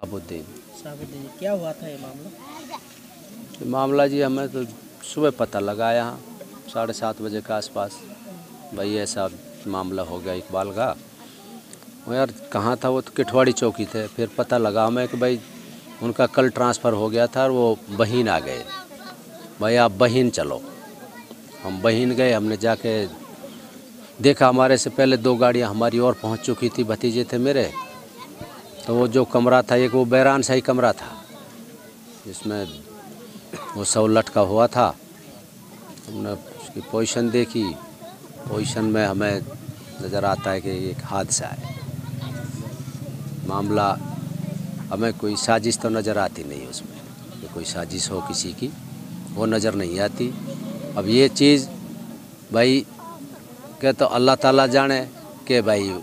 शाहबुद्दीन। शाहबुद्दीन, क्या हुआ था ये मामला? ये मामला जी हमें तो सुबह पता लगा यहाँ 7:30 बजे के आसपास, भाई ऐसा मामला हो गया इकबाल का। वो यार कहाँ था, वो तो किठवाड़ी चौकी थे। फिर पता लगा हमें कि भाई उनका कल ट्रांसफ़र हो गया था और वो बहीन आ गए। भाई आप बहीन चलो। हम बहीन गए, हमने जाके देखा हमारे से पहले 2 गाड़ियाँ हमारी और पहुँच चुकी थी, भतीजे थे मेरे। तो वो जो कमरा था, एक वो बैरान सा ही कमरा था जिसमें वो शव लटका हुआ था। हमने उसकी पोजीशन देखी, पोजीशन में हमें नज़र आता है कि एक हादसा है। मामला हमें कोई साजिश तो नज़र आती नहीं उसमें, कि कोई साजिश हो किसी की, वो नज़र नहीं आती। अब ये चीज़ भाई क्या तो अल्लाह ताला जाने कि भाई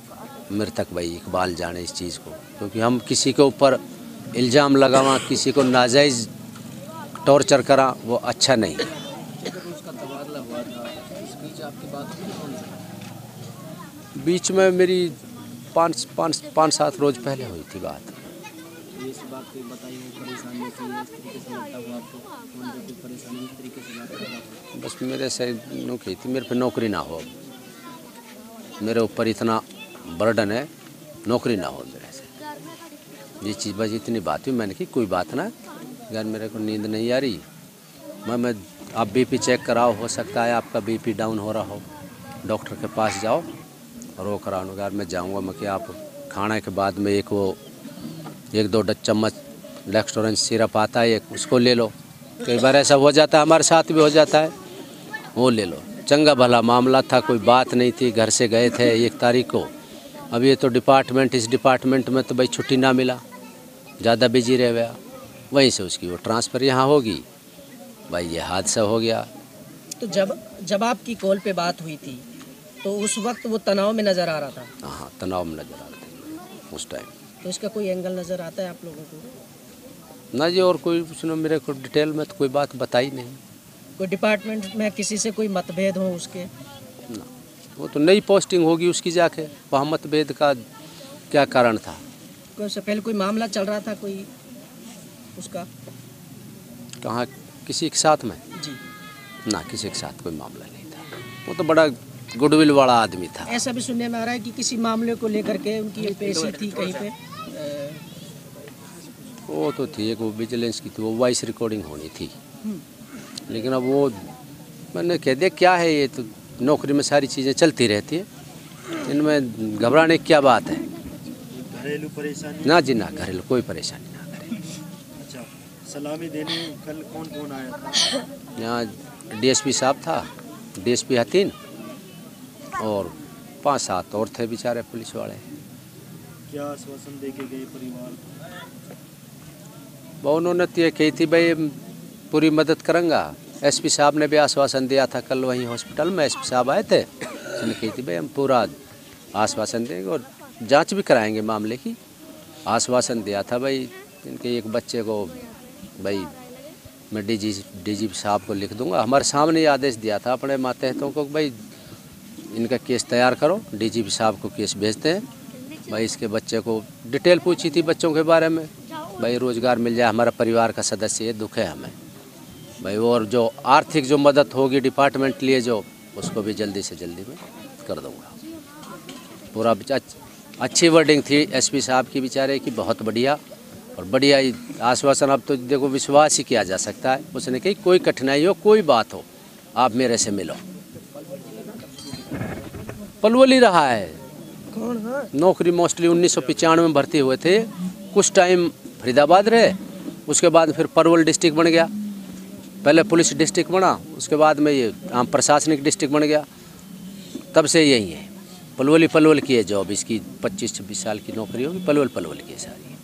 मृतक भाई इकबाल जाने इस चीज़ को, क्योंकि हम किसी के ऊपर इल्ज़ाम लगावा, किसी को नाजायज़ टॉर्चर करा, वो अच्छा नहीं है। जब उसका तबादला हुआ था, इस बीच आपकी बात हुई कौन से? बीच में मेरी 5-7 रोज़ पहले हुई थी बात। ये इस बात को बताई हो परेशानी की इस तरीके से लगता हुआ आपको, कौन जो कोई परेशानी इस तरीके से बात कर रहा था? बस मेरे से कही थी मेरे पे नौकरी ना हो, मेरे ऊपर इतना बर्डन है, नौकरी ना हो मेरे से। ये चीज़ बस इतनी बात हुई। मैंने की कोई बात ना, यार मेरे को नींद नहीं आ रही, मैं आप बीपी चेक कराओ, हो सकता है आपका बीपी डाउन हो रहा हो, डॉक्टर के पास जाओ और वो कराओ। यार मैं जाऊँगा, मैं कि आप खाने के बाद में एक 1-2 चम्मच लेक्सटोरेंस सिरप आता है, एक उसको ले लो। कई बार ऐसा हो जाता है, हमारे साथ भी हो जाता है, वो ले लो। चंगा भला मामला था, कोई बात नहीं थी। घर से गए थे 1 तारीख को। अब ये तो डिपार्टमेंट, इस डिपार्टमेंट में तो भाई छुट्टी ना मिला, ज़्यादा बिजी रह गया, वहीं से उसकी वो ट्रांसफ़र यहाँ होगी। भाई ये हादसा हो गया। तो जब आपकी कॉल पे बात हुई थी तो उस वक्त वो तनाव में नज़र आ रहा था? हाँ, तनाव में नज़र आ रहे थे उस टाइम। तो इसका कोई एंगल नज़र आता है आप लोगों को? ना जी, और कोई उसने मेरे को डिटेल में तो कोई बात बताई नहीं। कोई डिपार्टमेंट में किसी से कोई मतभेद हो उसके? ना, वो तो नई पोस्टिंग होगी उसकी, जाके वहाँ मतभेद का क्या कारण था? कोई उससे पहले कोई मामला चल रहा था कोई उसका? कहाँ किसी के साथ में? जी। ना, किसी के साथ कोई मामला नहीं था। वो तो बड़ा गुडविल वाला आदमी था। ऐसा भी सुनने में आ रहा है कि किसी मामले को लेकर के उनकी पेशी थी कहीं पे। वो तो थी एक, वो विजिलेंस की थी, वो वॉइस रिकॉर्डिंग होनी थी। लेकिन अब वो मैंने कह दिया क्या है, ये तो नौकरी में सारी चीज़ें चलती रहती है, इनमें घबराने की क्या बात है। घरेलू परेशानी? ना जी ना, घरेलू कोई परेशानी ना करें। अच्छा, सलामी देने कल कौन कौन आया था? यहाँ डीएसपी साहब था, डीएसपी हतीन, और 5-7 और थे बेचारे पुलिस वाले। क्या आश्वासन दे के गए परिवार को? वो उन्होंने तो ये कही थी भाई पूरी मदद करूँगा। एसपी साहब ने भी आश्वासन दिया था, कल वहीं हॉस्पिटल में एसपी साहब आए थे, उसने कही थी भाई हम पूरा आश्वासन देंगे और जांच भी कराएंगे मामले की। आश्वासन दिया था भाई इनके एक बच्चे को, भाई मैं डीजीपी साहब को लिख दूंगा। हमारे सामने ही आदेश दिया था अपने मातहतों को, भाई इनका केस तैयार करो, डीजीपी साहब को केस भेजते हैं। भाई इसके बच्चे को डिटेल पूछी थी बच्चों के बारे में, भाई रोज़गार मिल जाए, हमारा परिवार का सदस्य ये दुख है हमें भाई। और जो आर्थिक जो मदद होगी डिपार्टमेंट लिए जो, उसको भी जल्दी से जल्दी में कर दूंगा। पूरा अच्छी वर्डिंग थी एसपी साहब की बेचारे की, बहुत बढ़िया और बढ़िया आश्वासन। अब तो देखो विश्वास ही किया जा सकता है। उसने कही कोई कठिनाई हो, कोई बात हो, आप मेरे से मिलो। पलवली रहा है। कौन है? नौकरी मोस्टली 1995 में भर्ती हुए थे, कुछ टाइम फरीदाबाद रहे, उसके बाद फिर परवल डिस्ट्रिक्ट बन गया, पहले पुलिस डिस्ट्रिक्ट बना, उसके बाद में ये आम प्रशासनिक डिस्ट्रिक्ट बन गया। तब से यही है, पलवल की है जॉब इसकी। 25-26 साल की नौकरी होगी, पलवल की है सारी।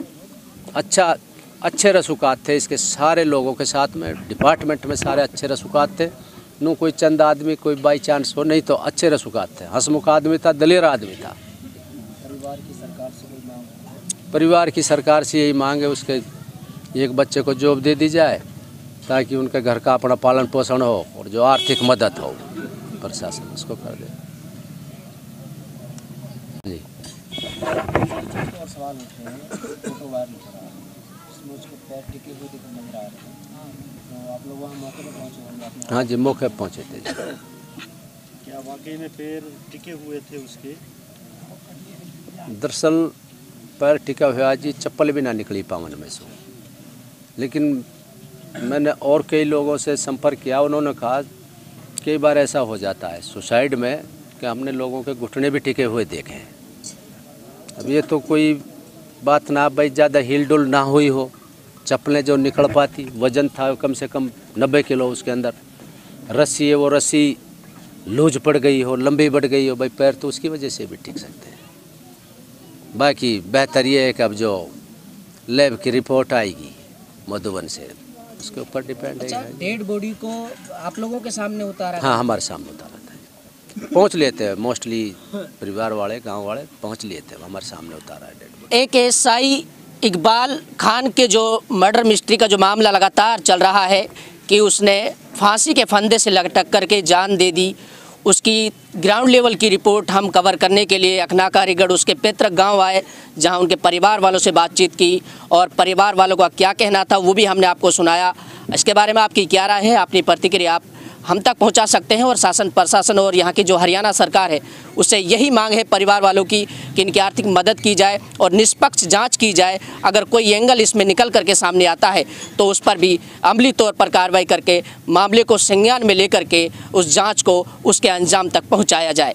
अच्छा, अच्छे रसूखात थे इसके सारे लोगों के साथ में, डिपार्टमेंट में सारे अच्छे रसूखात थे। नू कोई चंद आदमी कोई बाई चांस हो, नहीं तो अच्छे रसूखात थे। हंसमुख आदमी था, दलेर आदमी था। परिवार की सरकार से कोई मांग? परिवार की सरकार से यही मांग है, उसके एक बच्चे को जॉब दे दी जाए ताकि उनके घर का अपना पालन पोषण हो, और जो आर्थिक मदद हो प्रशासन उसको कर दे। जी। और सवाल उठे हैं, फोटो वायरल हो रहा है। में उसके पैर टिके हुए नजर आ रहे हैं, तो आप लोग वहाँ मौके पर पहुँचे होंगे अपने? हाँ जी, मौके पर पहुँचे थे जी। क्या वाकई में पैर टिके हुए थे उसके? दरअसल पैर टिका हुआ जी, चप्पल भी ना निकली पावन में से। लेकिन मैंने और कई लोगों से संपर्क किया, उन्होंने कहा कई बार ऐसा हो जाता है सुसाइड में कि हमने लोगों के घुटने भी टिके हुए देखे हैं। अब ये तो कोई बात ना भाई, ज़्यादा हिल डुल ना हुई हो, चप्पलें जो निकल पाती, वज़न था कम से कम 90 किलो उसके अंदर, रस्सी है वो रस्सी लूज पड़ गई हो, लंबी बढ़ गई हो भाई, पैर तो उसकी वजह से भी टिक सकते हैं। बाकी बेहतर ये है कि अब जो लैब की रिपोर्ट आएगी मधुबन से, उसके ऊपर डिपेंड अच्छा, है। डेड बॉडी को आप लोगों के सामने उतारा? हाँ, हमारे सामने उतारा था, पहुँच लेते हैं मोस्टली परिवार वाले, गांव वाले पहुँच लेते हैं, हमारे सामने उतारा है डेड बॉडी। एक एएसआई इकबाल खान के जो मर्डर मिस्ट्री का जो मामला लगातार चल रहा है कि उसने फांसी के फंदे से लटक करके जान दे दी, उसकी ग्राउंड लेवल की रिपोर्ट हम कवर करने के लिए अखनाकारीगढ़ उसके पैतृक गांव आए, जहां उनके परिवार वालों से बातचीत की और परिवार वालों का क्या कहना था वो भी हमने आपको सुनाया। इसके बारे में आपकी क्या राय है, अपनी प्रतिक्रिया आप हम तक पहुंचा सकते हैं। और शासन प्रशासन और यहाँ की जो हरियाणा सरकार है उससे यही मांग है परिवार वालों की कि इनकी आर्थिक मदद की जाए और निष्पक्ष जांच की जाए। अगर कोई एंगल इसमें निकल करके सामने आता है तो उस पर भी अमली तौर पर कार्रवाई करके मामले को संज्ञान में लेकर के उस जांच को उसके अंजाम तक पहुंचाया जाए।